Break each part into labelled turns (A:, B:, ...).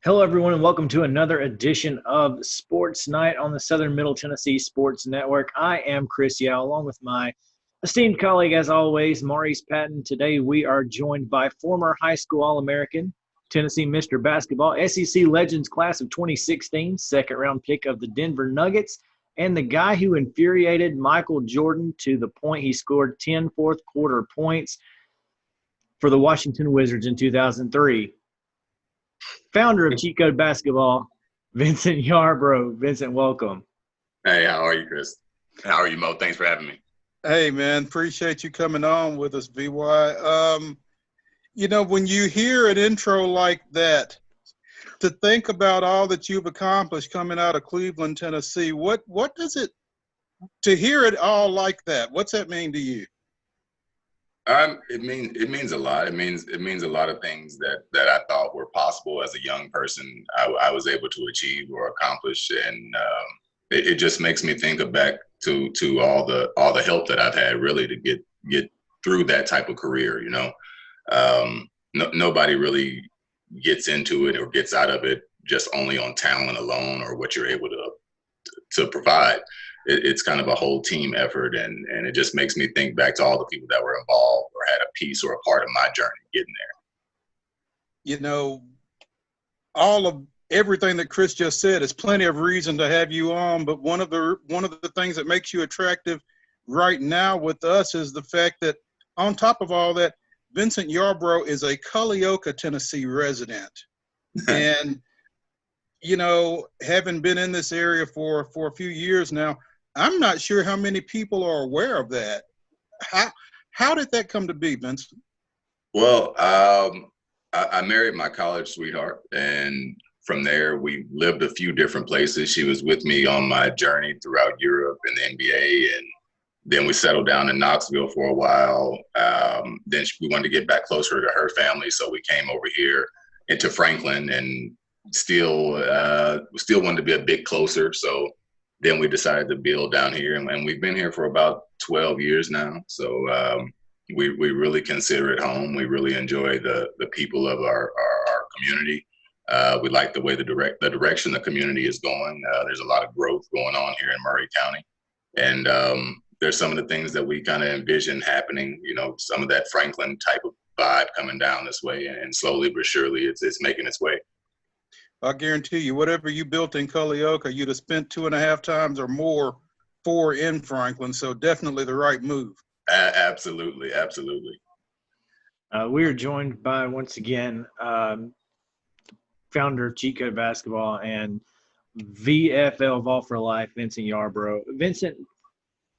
A: Hello, everyone, and welcome to another edition of Sports Night on the Southern Middle Tennessee Sports Network. I am Chris Yao, along with my esteemed colleague, as always, Maurice Patton. Today, we are joined by former high school All-American, Tennessee Mr. Basketball, SEC Legends class of 2016, second-round pick of the Denver Nuggets, and the guy who infuriated Michael Jordan to the point he scored 10 fourth-quarter points for the Washington Wizards in 2003. Founder of Cheat Code Basketball, Vincent Yarbrough. Vincent, welcome.
B: Hey, how are you, Chris? How are you, Mo? Thanks for having me.
C: Hey, man, appreciate you coming on with us, VY. When you hear an intro like that, to think about all that you've accomplished coming out of Cleveland, Tennessee, what does it, to hear it all like that, what's that mean to you?
B: It means a lot. It means a lot of things that I thought were possible as a young person. I was able to achieve or accomplish, and it just makes me think back to all the help that I've had really to get through that type of career. Nobody really gets into it or gets out of it just only on talent alone or what you're able to provide. It's kind of a whole team effort, and it just makes me think back to all the people that were involved or had a piece or a part of my journey getting there.
C: All of everything that Chris just said is plenty of reason to have you on, but one of the things that makes you attractive right now with us is the fact that on top of all that, Vincent Yarbrough is a Culleoka, Tennessee resident. And, having been in this area for a few years now, I'm not sure how many people are aware of that. How did that come to be, Vincent?
B: Well, I married my college sweetheart, and from there we lived a few different places. She was with me on my journey throughout Europe and the NBA, and then we settled down in Knoxville for a while. Then we wanted to get back closer to her family, so we came over here into Franklin, and still wanted to be a bit closer. So then we decided to build down here, and we've been here for about 12 years now. So we really consider it home. We really enjoy the people of our community. We like the way the direction the community is going. There's a lot of growth going on here in Murray County, and there's some of the things that we kind of envision happening. Some of that Franklin type of vibe coming down this way, and slowly but surely it's making its way.
C: I guarantee you, whatever you built in Culleoka, you'd have spent 2.5 times or more for in Franklin. So definitely the right move.
B: Absolutely.
A: We are joined by, once again, founder of Cheat Code Basketball and VFL Vol for Life, Vincent Yarbrough. Vincent,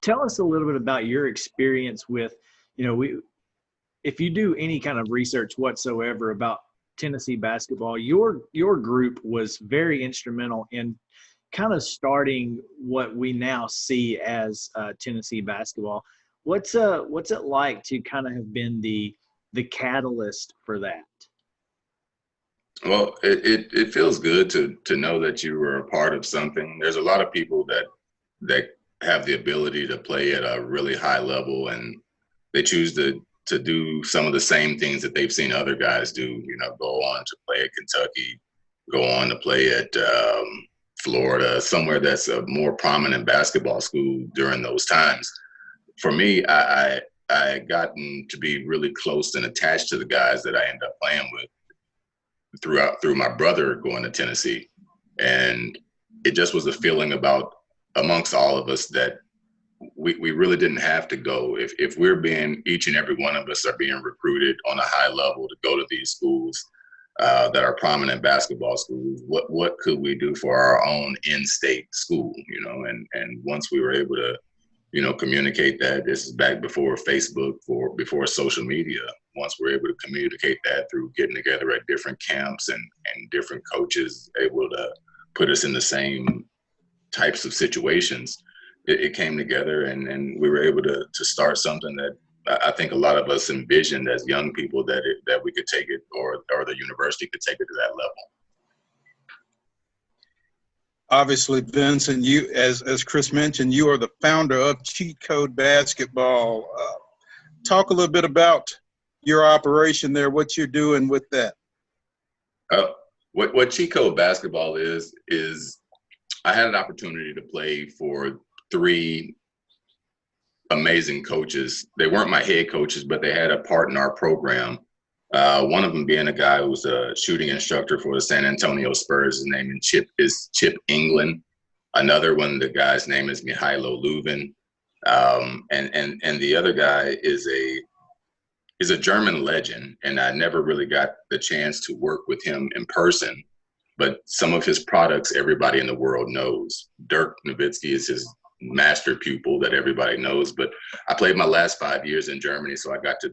A: tell us a little bit about your experience with, if you do any kind of research whatsoever about Tennessee basketball, your group was very instrumental in kind of starting what we now see as Tennessee basketball. What's it like to kind of have been the catalyst for that?
B: Well, it feels good to know that you were a part of something. There's a lot of people that have the ability to play at a really high level, and they choose to do some of the same things that they've seen other guys do, go on to play at Kentucky, go on to play at Florida, somewhere that's a more prominent basketball school during those times. For me, I had gotten to be really close and attached to the guys that I ended up playing with through my brother going to Tennessee. And it just was a feeling amongst all of us that we really didn't have to go. If each and every one of us are being recruited on a high level to go to these schools that are prominent basketball schools, what could we do for our own in-state school, and once we were able to, communicate that, this is back before Facebook, before social media, once we're able to communicate that through getting together at different camps and different coaches able to put us in the same types of situations, it came together, and we were able to start something that I think a lot of us envisioned as young people that we could take it, or the university could take it to that level.
C: Obviously, Vince, and you, as Chris mentioned, you are the founder of Cheat Code Basketball. Talk a little bit about your operation there, what you're doing with that.
B: What cheat code basketball is I had an opportunity to play for 3 amazing coaches. They weren't my head coaches, but they had a part in our program. One of them being a guy who was a shooting instructor for the San Antonio Spurs. His name is Chip England. Another one, the guy's name is Mihailo Leuven. And the other guy is a German legend, and I never really got the chance to work with him in person. But some of his products everybody in the world knows. Dirk Nowitzki is his master pupil that everybody knows. But I played my last 5 years in Germany, so I got to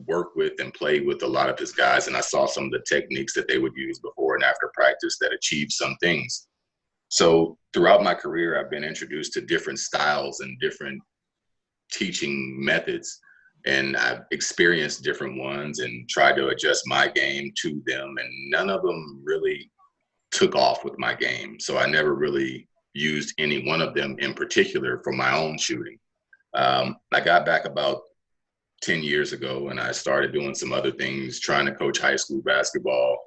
B: work with and play with a lot of his guys, and I saw some of the techniques that they would use before and after practice that achieved some things. So throughout my career, I've been introduced to different styles and different teaching methods, and I've experienced different ones and tried to adjust my game to them, and none of them really took off with my game. So I never really used any one of them in particular for my own shooting. I got back about 10 years ago, and I started doing some other things, trying to coach high school basketball,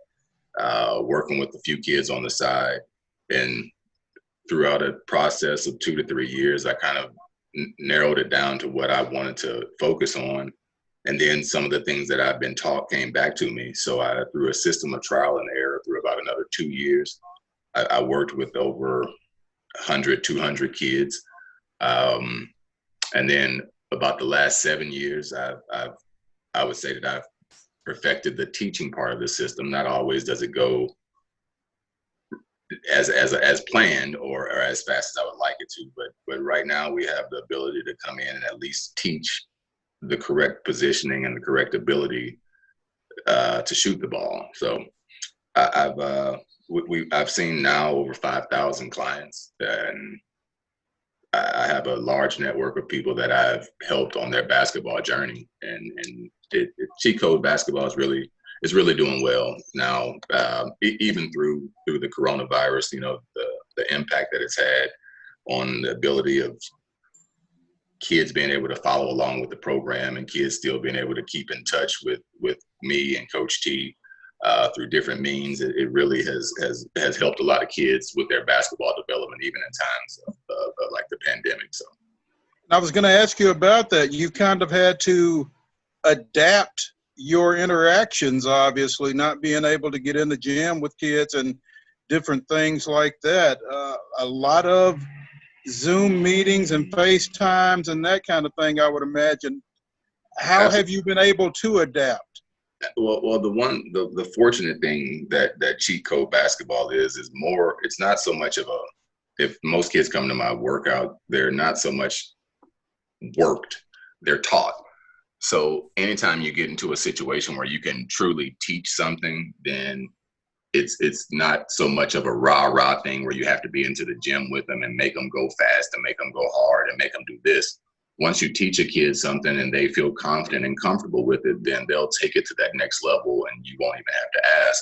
B: working with a few kids on the side. And throughout a process of 2 to 3 years, I kind of narrowed it down to what I wanted to focus on. And then some of the things that I've been taught came back to me. So through a system of trial and error, through about another 2 years, I worked with over 100, 200 kids. And then about the last 7 years, I would say that I've perfected the teaching part of the system. Not always does it go as planned or as fast as I would like it to, but right now we have the ability to come in and at least teach the correct positioning and the correct ability to shoot the ball. So I've seen now over 5,000 clients, and I have a large network of people that I've helped on their basketball journey, and cheat code basketball is really doing well now, even through the coronavirus. You know, the impact that it's had on the ability of kids being able to follow along with the program, and kids still being able to keep in touch with me and Coach T through different means. It really has helped a lot of kids with their basketball development, even in times of like the pandemic. So
C: I was going to ask you about that. You kind of had to adapt your interactions, obviously, not being able to get in the gym with kids and different things like that. A lot of Zoom meetings and FaceTimes and that kind of thing, I would imagine. How have you been able to adapt?
B: Well, the fortunate thing that cheat code basketball is more, it's not so much of if most kids come to my workout, they're not so much worked, they're taught. So anytime you get into a situation where you can truly teach something, then it's not so much of a rah-rah thing where you have to be into the gym with them and make them go fast and make them go hard and make them do this. Once you teach a kid something and they feel confident and comfortable with it, then they'll take it to that next level and you won't even have to ask.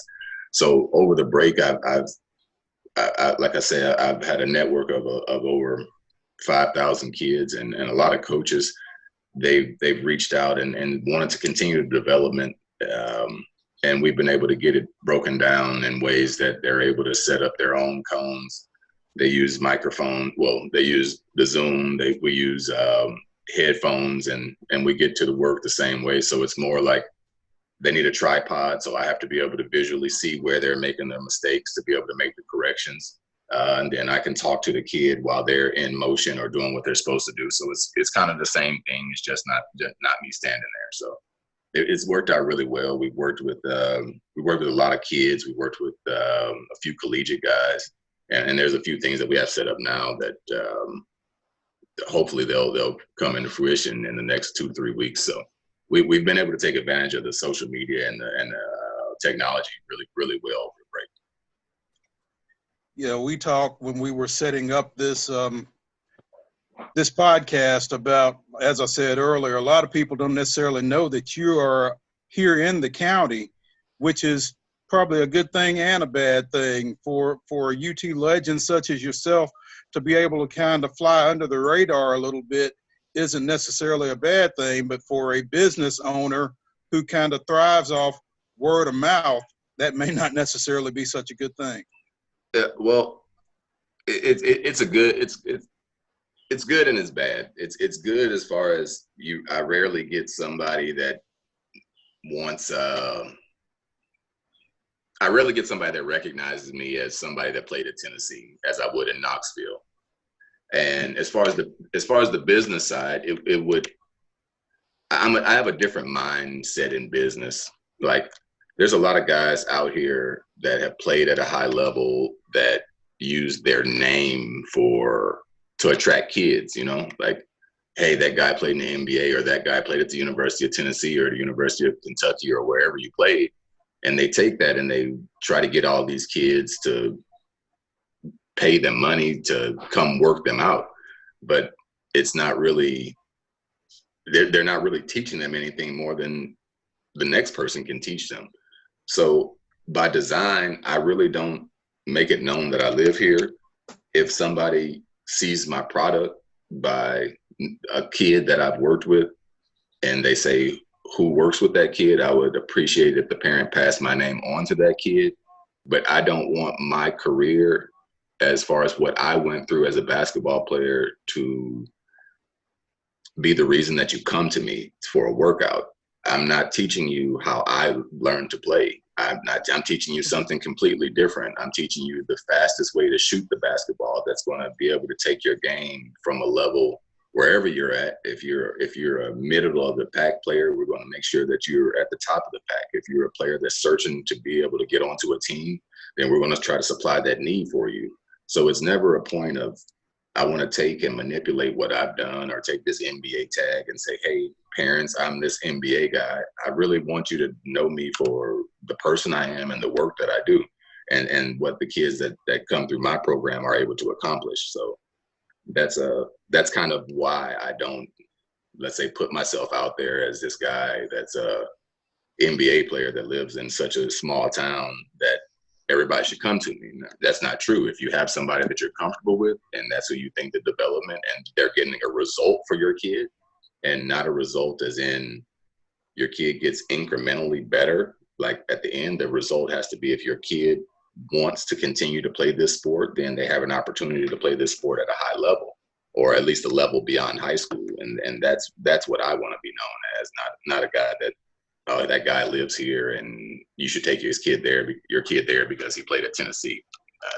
B: So over the break, I've like I said, I've had a network of over 5,000 kids and a lot of coaches. They've reached out and wanted to continue the development. And we've been able to get it broken down in ways that they're able to set up their own cones. They use microphone. Well, they use the Zoom. We use headphones, and we get to the work the same way. So it's more like they need a tripod. So I have to be able to visually see where they're making their mistakes to be able to make the corrections. And then I can talk to the kid while they're in motion or doing what they're supposed to do. So it's kind of the same thing. It's just not me standing there. So it's worked out really well. We've worked with a lot of kids. We worked with a few collegiate guys, and there's a few things that we have set up now that hopefully they'll come into fruition in the next 2-3 weeks. So we've been able to take advantage of the social media and technology really well over the break.
C: Yeah, we talked when we were setting up this this podcast about, as I said earlier, a lot of people don't necessarily know that you are here in the county, which is probably a good thing and a bad thing for UT legends such as yourself to be able to kind of fly under the radar a little bit isn't necessarily a bad thing, but for a business owner who kind of thrives off word of mouth, that may not necessarily be such a good thing.
B: Well, it's a good it's good and it's bad. It's good as far as I rarely get somebody that wants. I rarely get somebody that recognizes me as somebody that played at Tennessee, as I would in Knoxville. And as far as the business side, it would. I have a different mindset in business. Like, there's a lot of guys out here that have played at a high level that use their name to attract kids, like, hey, that guy played in the NBA, or that guy played at the University of Tennessee or the University of Kentucky or wherever you played. And they take that and they try to get all these kids to pay them money to come work them out. But it's not really, they're not really teaching them anything more than the next person can teach them. So by design, I really don't make it known that I live here. If somebody sees my product by a kid that I've worked with and they say who works with that kid, I would appreciate if the parent passed my name on to that kid. But I don't want my career, as far as what I went through as a basketball player, to be the reason that you come to me for a workout. I'm not teaching you how I learned to play. I'm teaching you something completely different. I'm teaching you the fastest way to shoot the basketball that's going to be able to take your game from a level wherever you're at. If you're a middle of the pack player, we're going to make sure that you're at the top of the pack. If you're a player that's searching to be able to get onto a team, then we're going to try to supply that need for you. So it's never a point of, I want to take and manipulate what I've done, or take this NBA tag and say, hey, parents, I'm this NBA guy. I really want you to know me for the person I am and the work that I do, and what the kids that come through my program are able to accomplish. So that's kind of why I don't, let's say, put myself out there as this guy that's a NBA player that lives in such a small town that everybody should come to me. That's not true. If you have somebody that you're comfortable with and that's who you think the development, and they're getting a result for your kid, and not a result as in your kid gets incrementally better, like at the end, the result has to be, if your kid wants to continue to play this sport, then they have an opportunity to play this sport at a high level, or at least a level beyond high school. And that's what I want to be known as, not a guy that, oh, that guy lives here and you should take your kid there because he played at Tennessee.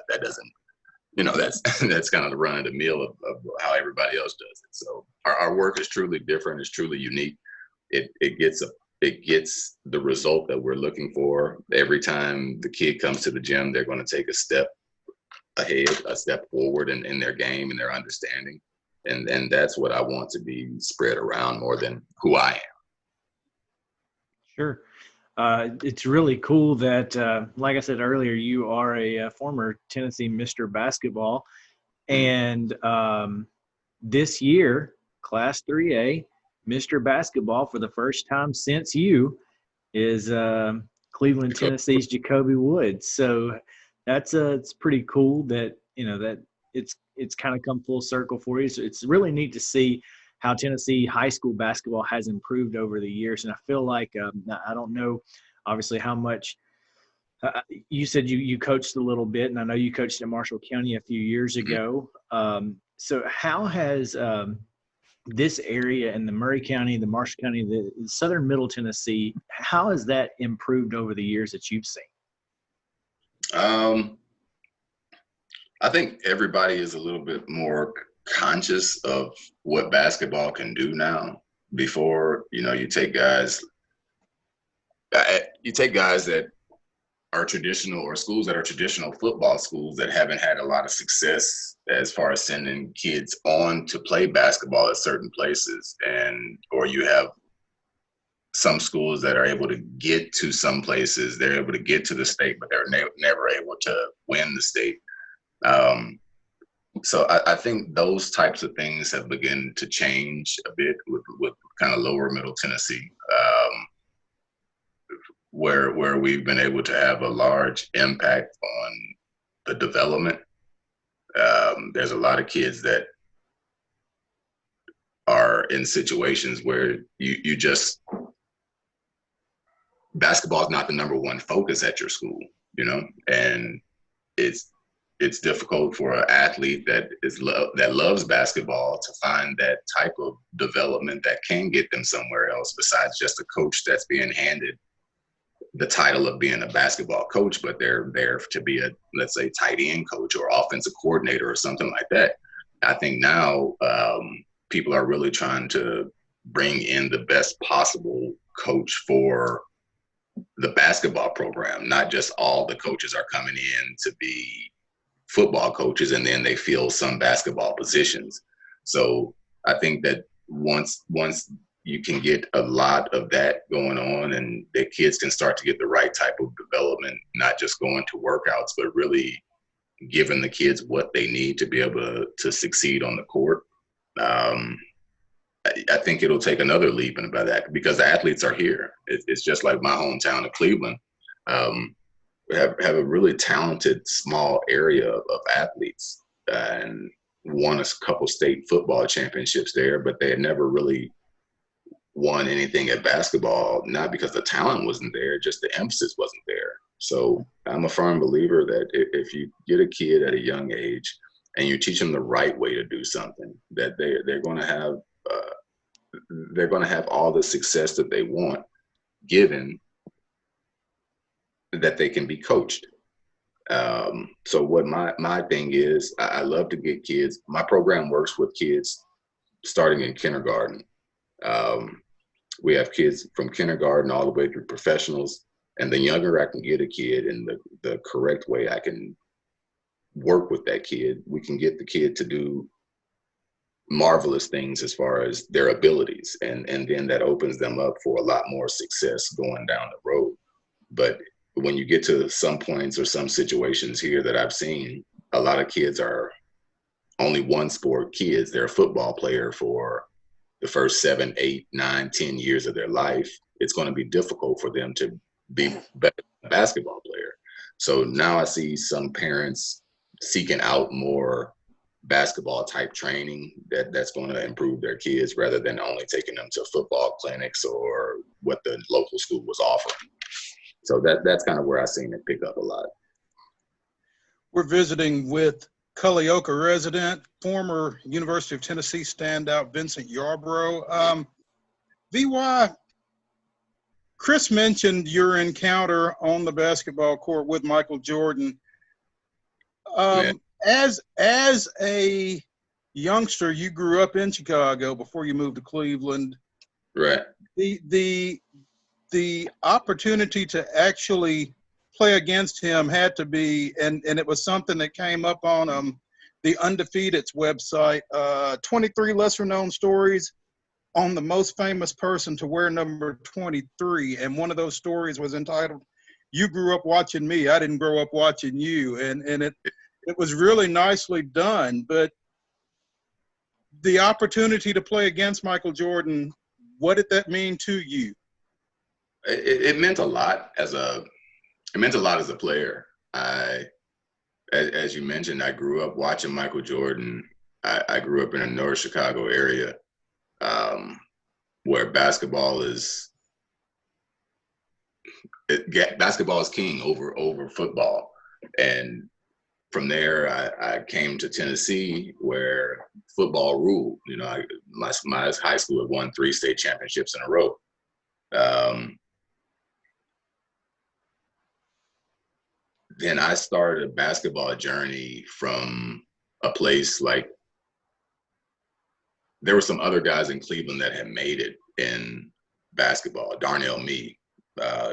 B: That doesn't, that's kind of the run of the mill of how everybody else does it. So our work is truly different. It's truly unique. It gets the result that we're looking for. Every time the kid comes to the gym, they're going to take a step ahead, a step forward in their game and their understanding. And that's what I want to be spread around more than who I am.
A: Sure. It's really cool that, like I said earlier, you are a former Tennessee Mr. Basketball. And this year, Class 3A, Mr. Basketball, for the first time since you, is Cleveland, Tennessee's Jacoby Woods. So it's pretty cool that, that it's kind of come full circle for you. So it's really neat to see how Tennessee high school basketball has improved over the years. And I feel like, I don't know, obviously, how much you said you coached a little bit, and I know you coached at Marshall County a few years ago. So how has this area in the Murray County, the Marshall County, the southern middle Tennessee, how has that improved over the years that you've seen?
B: I think everybody is a little bit more conscious of what basketball can do now. Before, you take guys that are traditional, or schools that are traditional football schools that haven't had a lot of success as far as sending kids on to play basketball at certain places, or you have some schools that are able to get to some places, they're able to get to the state, but they're never able to win the state. So I think those types of things have begun to change a bit with kind of lower middle Tennessee, where we've been able to have a large impact on the development. There's a lot of kids that are in situations where you just basketball is not the number one focus at your school, and it's difficult for an athlete that loves basketball to find that type of development that can get them somewhere else besides just a coach that's being handed the title of being a basketball coach, but they're there to be a, let's say, tight end coach or offensive coordinator or something like that. I think now people are really trying to bring in the best possible coach for the basketball program. Not just all the coaches are coming in to be football coaches and then they fill some basketball positions. So I think that once you can get a lot of that going on and the kids can start to get the right type of development, not just going to workouts, but really giving the kids what they need to be able to succeed on the court. I think it'll take another leap in about that because the athletes are here. It's just like my hometown of Cleveland. We have a really talented small area of athletes and won a couple state football championships there, but they had never really won anything at basketball, not because the talent wasn't there, just the emphasis wasn't there. So I'm a firm believer that if you get a kid at a young age and you teach them the right way to do something, that they're going to have all the success that they want, given that they can be coached. So what my thing is, I love to get kids. My program works with kids starting in kindergarten. We have kids from kindergarten all the way through professionals. And the younger I can get a kid in the correct way, I can work with that kid. We can get the kid to do marvelous things as far as their abilities. And then that opens them up for a lot more success going down the road. But when you get to some points or some situations here that I've seen, a lot of kids are only one sport kids. They're a football player for the first 7, 8, 9, 10 years of their life. It's going to be difficult for them to be a basketball player. So now I see some parents seeking out more basketball type training that's going to improve their kids rather than only taking them to football clinics or what the local school was offering. So that's kind of where I seen it pick up a lot.
C: We're visiting with Culleoka resident, former University of Tennessee standout Vincent Yarbrough. VY, Chris mentioned your encounter on the basketball court with Michael Jordan. As a youngster, you grew up in Chicago before you moved to Cleveland.
B: Right.
C: The opportunity to actually play against him had to be, and it was something that came up on the Undefeated's website, 23 lesser known stories on the most famous person to wear number 23. And one of those stories was entitled, "You Grew Up Watching Me, I Didn't Grow Up Watching You." And it was really nicely done. But the opportunity to play against Michael Jordan, what did that mean to you?
B: It meant a lot as a player. As you mentioned, I grew up watching Michael Jordan. I grew up in the North Chicago area, where basketball is king over football. And from there, I came to Tennessee, where football ruled. My high school had won 3 state championships in a row. Then I started a basketball journey from a place like, there were some other guys in Cleveland that had made it in basketball. Darnell Mee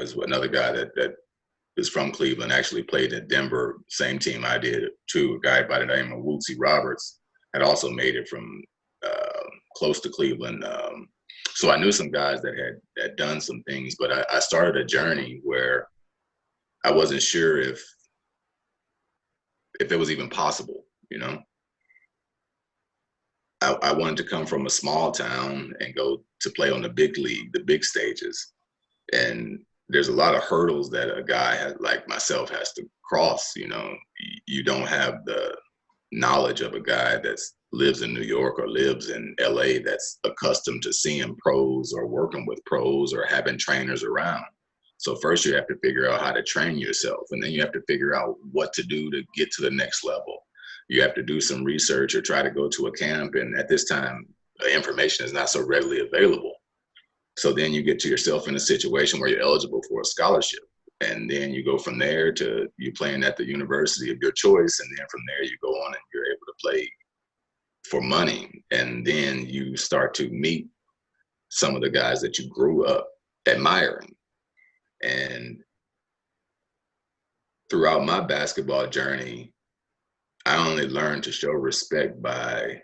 B: is another guy that is from Cleveland, actually played at Denver, same team I did too. A guy by the name of Wootsy Roberts had also made it from close to Cleveland. So I knew some guys that had done some things, but I started a journey where I wasn't sure if it was even possible, I wanted to come from a small town and go to play on the big league, the big stages. And there's a lot of hurdles that a guy like myself has to cross. You don't have the knowledge of a guy that lives in New York or lives in LA that's accustomed to seeing pros or working with pros or having trainers around. So first you have to figure out how to train yourself, and then you have to figure out what to do to get to the next level. You have to do some research or try to go to a camp. And at this time, information is not so readily available. So then you get to yourself in a situation where you're eligible for a scholarship. And then you go from there to you playing at the university of your choice. And then from there you go on and you're able to play for money. And then you start to meet some of the guys that you grew up admiring. And throughout my basketball journey, I only learned to show respect by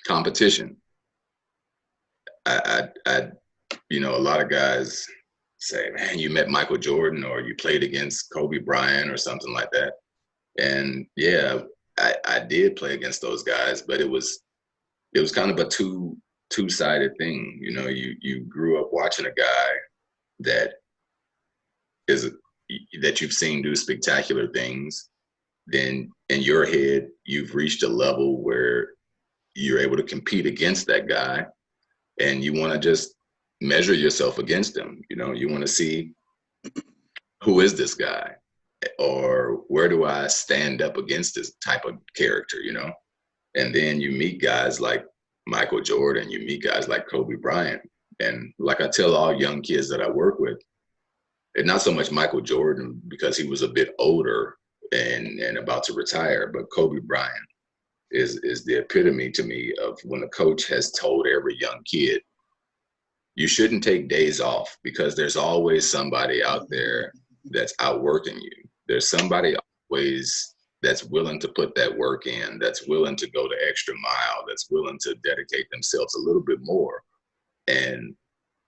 B: competition. I, a lot of guys say, man, you met Michael Jordan or you played against Kobe Bryant or something like that. And yeah, I did play against those guys, but it was kind of a two-sided thing. You grew up watching a guy that you've seen do spectacular things. Then in your head, you've reached a level where you're able to compete against that guy, and you want to just measure yourself against him. You want to see, who is this guy, or where do I stand up against this type of character, And then you meet guys like Michael Jordan, you meet guys like Kobe Bryant. And like I tell all young kids that I work with, and not so much Michael Jordan because he was a bit older and about to retire, but Kobe Bryant is the epitome to me of when a coach has told every young kid, you shouldn't take days off because there's always somebody out there that's outworking you. There's somebody always that's willing to put that work in, that's willing to go the extra mile, that's willing to dedicate themselves a little bit more. And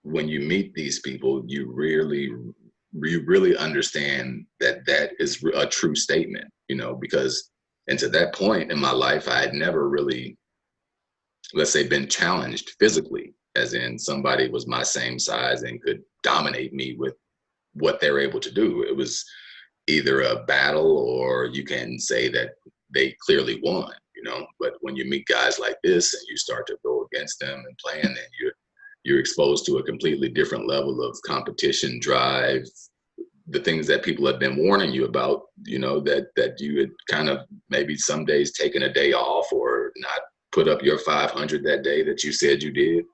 B: when you meet these people, you really understand that is a true statement, because and to that point in my life, I had never really, let's say, been challenged physically, as in somebody was my same size and could dominate me with what they're able to do. It was either a battle or you can say that they clearly won, But when you meet guys like this and you start to go against them and play, and then you're exposed to a completely different level of competition, drive, the things that people have been warning you about, that you had kind of maybe some days taken a day off or not put up your 500 that day that you said you did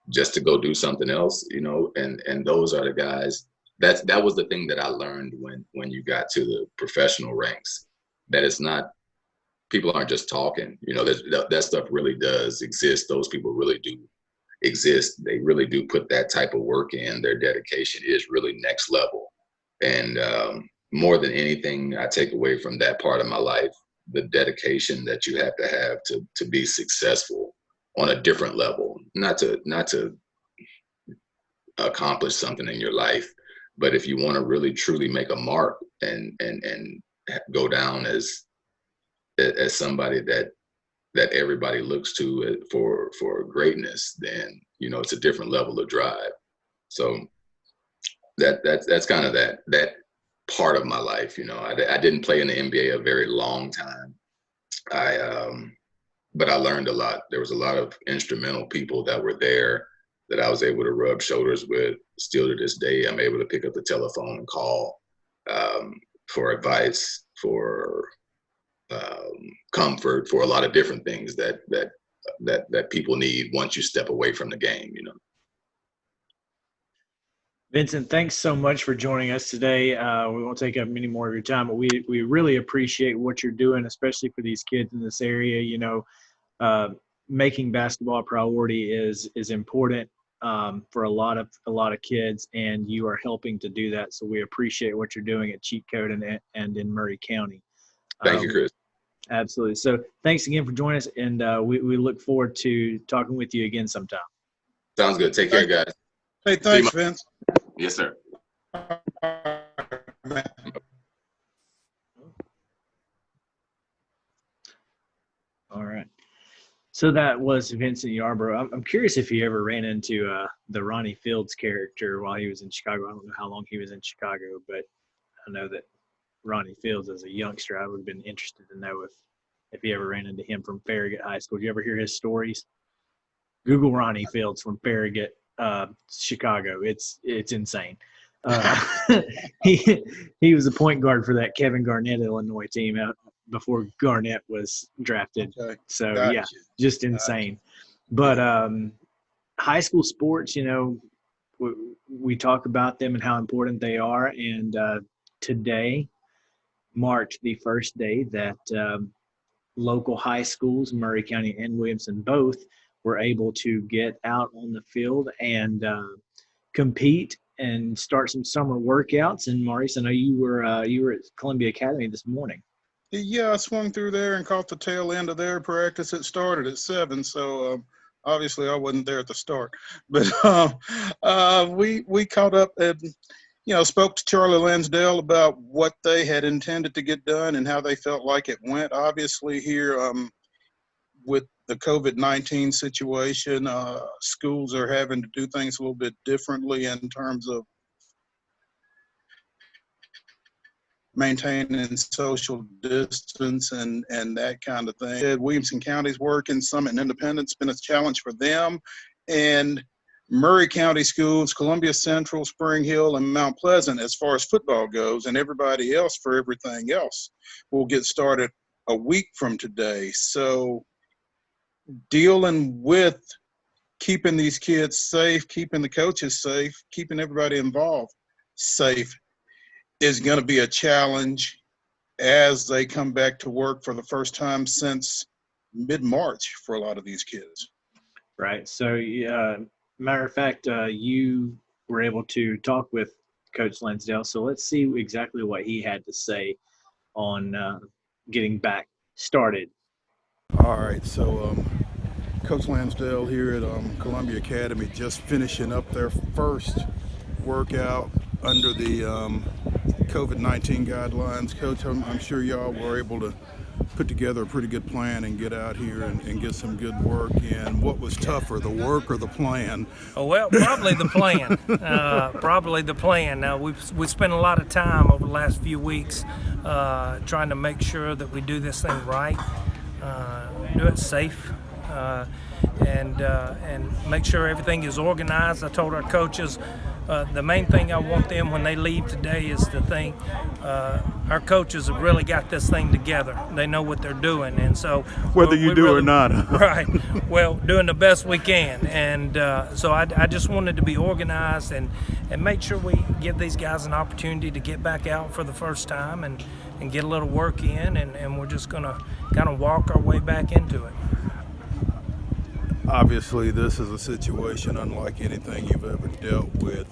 B: just to go do something else, and those are the guys. That was the thing that I learned when you got to the professional ranks, that it's not, people aren't just talking, that stuff really does exist. Those people really do exist. They really do put that type of work in. Their dedication is really next level. And more than anything, I take away from that part of my life, the dedication that you have to be successful on a different level, not to accomplish something in your life, but if you want to really truly make a mark and go down as somebody that everybody looks to for greatness, then it's a different level of drive. So that's kind of that part of my life. I didn't play in the NBA a very long time. But I learned a lot. There was a lot of instrumental people that were there that I was able to rub shoulders with. Still to this day, I'm able to pick up the telephone and call for advice, for comfort, for a lot of different things that people need once you step away from the game.
A: Vincent, thanks so much for joining us today. We won't take up many more of your time, but we really appreciate what you're doing, especially for these kids in this area. Making basketball a priority is important for a lot of kids, and you are helping to do that. So we appreciate what you're doing at Cheat Code and in Murray County.
B: Thank you, Chris.
A: Absolutely. So thanks again for joining us, and we look forward to talking with you again sometime.
B: Sounds good. Take care, guys.
C: Hey, thanks, Vince.
B: Yes, sir.
A: All right. So that was Vincent Yarbrough. I'm curious if he ever ran into the Ronnie Fields character while he was in Chicago. I don't know how long he was in Chicago, but I know that Ronnie Fields, as a youngster, I would have been interested to know if he ever ran into him from Farragut High School. Did you ever hear his stories? Google Ronnie Fields from Farragut, Chicago. It's insane. He was a point guard for that Kevin Garnett Illinois team out before Garnett was drafted.
C: Okay.
A: So
C: Gotcha.
A: yeah, just insane. But high school sports, we talk about them and how important they are. And today marked the first day that local high schools, Murray County and Williamson both, were able to get out on the field and compete and start some summer workouts. And Maurice, I know you were at Columbia Academy this morning.
C: Yeah, I swung through there and caught the tail end of their practice. It started at 7, so obviously I wasn't there at the start. But we caught up and spoke to Charlie Lansdale about what they had intended to get done and how they felt like it went. Obviously here with the COVID-19 situation, schools are having to do things a little bit differently in terms of maintaining social distance and that kind of thing. Williamson County's working, Summit and Independence been a challenge for them. And Murray County schools, Columbia Central, Spring Hill, and Mount Pleasant, as far as football goes, and everybody else for everything else, will get started a week from today. So dealing with keeping these kids safe, keeping the coaches safe, keeping everybody involved safe is going to be a challenge as they come back to work for the first time since mid-March for a lot of these kids.
A: Right. So, matter of fact, you were able to talk with Coach Lansdale. So let's see exactly what he had to say on getting back started.
C: All right. So Coach Lansdale here at Columbia Academy just finishing up their first workout under the COVID-19 guidelines. Coach, I'm sure y'all were able to put together a pretty good plan and get out here and get some good work in. What was tougher, the work or the plan?
D: Oh, well, probably the plan. Probably the plan. Now, we spent a lot of time over the last few weeks trying to make sure that we do this thing right, do it safe, and make sure everything is organized. I told our coaches the main thing I want them when they leave today is to think our coaches have really got this thing together. They know what they're doing, and so
C: whether you do or not,
D: right? Well, doing the best we can, and so I just wanted to be organized and make sure we give these guys an opportunity to get back out for the first time and get a little work in, and we're just gonna kind of walk our way back into it.
C: Obviously, this is a situation unlike anything you've ever dealt with.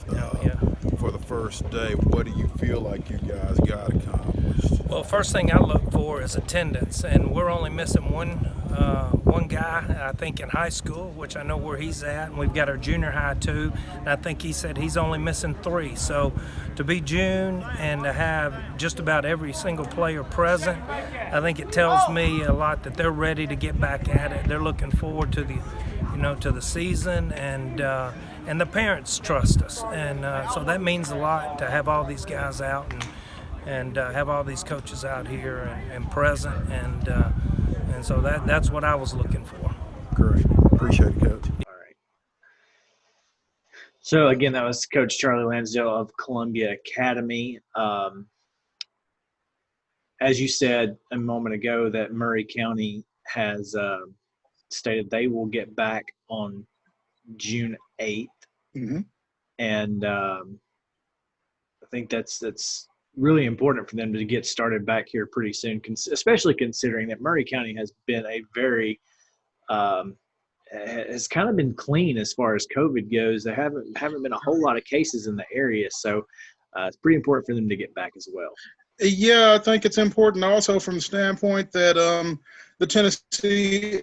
C: For the first day, what do you feel like you guys got accomplished?
D: Well, first thing I look for is attendance, and we're only missing one guy, I think, in high school, which I know where he's at, and we've got our junior high too, and I think he said he's only missing 3. So to be June and to have just about every single player present, I think it tells me a lot that they're ready to get back at it. They're looking forward to the season, and the parents trust us, and so that means a lot to have all these guys out and have all these coaches out here and present, and so that's what I was looking for.
C: Great, appreciate it, Coach.
A: All right. So again, that was Coach Charlie Lansdale of Columbia Academy. As you said a moment ago, that Murray County has stated they will get back on June 8th.
C: Mm-hmm.
A: And I think that's really important for them to get started back here pretty soon, especially considering that Murray County has been a very has kind of been clean as far as COVID goes. There haven't been a whole lot of cases in the area, so it's pretty important for them to get back as well.
C: Yeah, I think it's important also from the standpoint that the Tennessee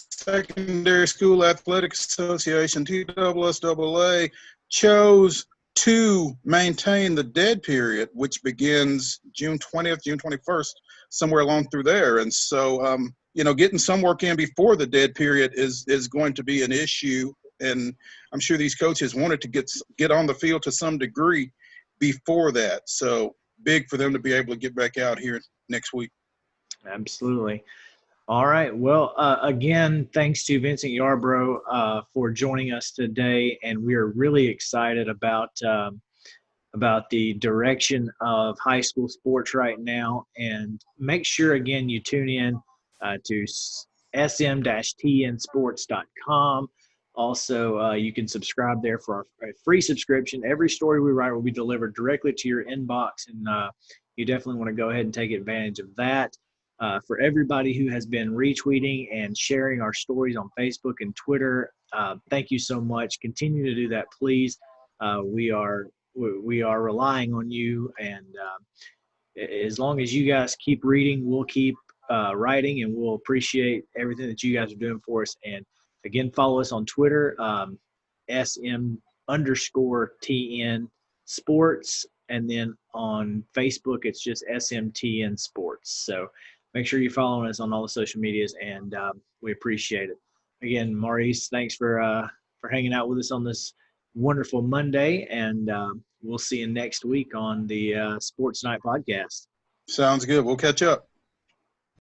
C: Secondary School Athletics Association, TSSAA, chose to maintain the dead period, which begins June 20th, June 21st, somewhere along through there. And so, getting some work in before the dead period is going to be an issue. And I'm sure these coaches wanted to get on the field to some degree before that. So big for them to be able to get back out here next week.
A: Absolutely. All right. Well, again, thanks to Vincent Yarbrough for joining us today, and we are really excited about the direction of high school sports right now. And make sure again you tune in to sm-tnsports.com. Also, you can subscribe there for a free subscription. Every story we write will be delivered directly to your inbox, and you definitely want to go ahead and take advantage of that. For everybody who has been retweeting and sharing our stories on Facebook and Twitter, thank you so much. Continue to do that, please. We are relying on you, and as long as you guys keep reading, we'll keep writing, and we'll appreciate everything that you guys are doing for us. And again, follow us on Twitter, SM_TN Sports, and then on Facebook, it's just SMTN Sports. So make sure you're following us on all the social medias, and we appreciate it. Again, Maurice, thanks for hanging out with us on this wonderful Monday, and we'll see you next week on the Sports Night podcast.
C: Sounds good. We'll catch up.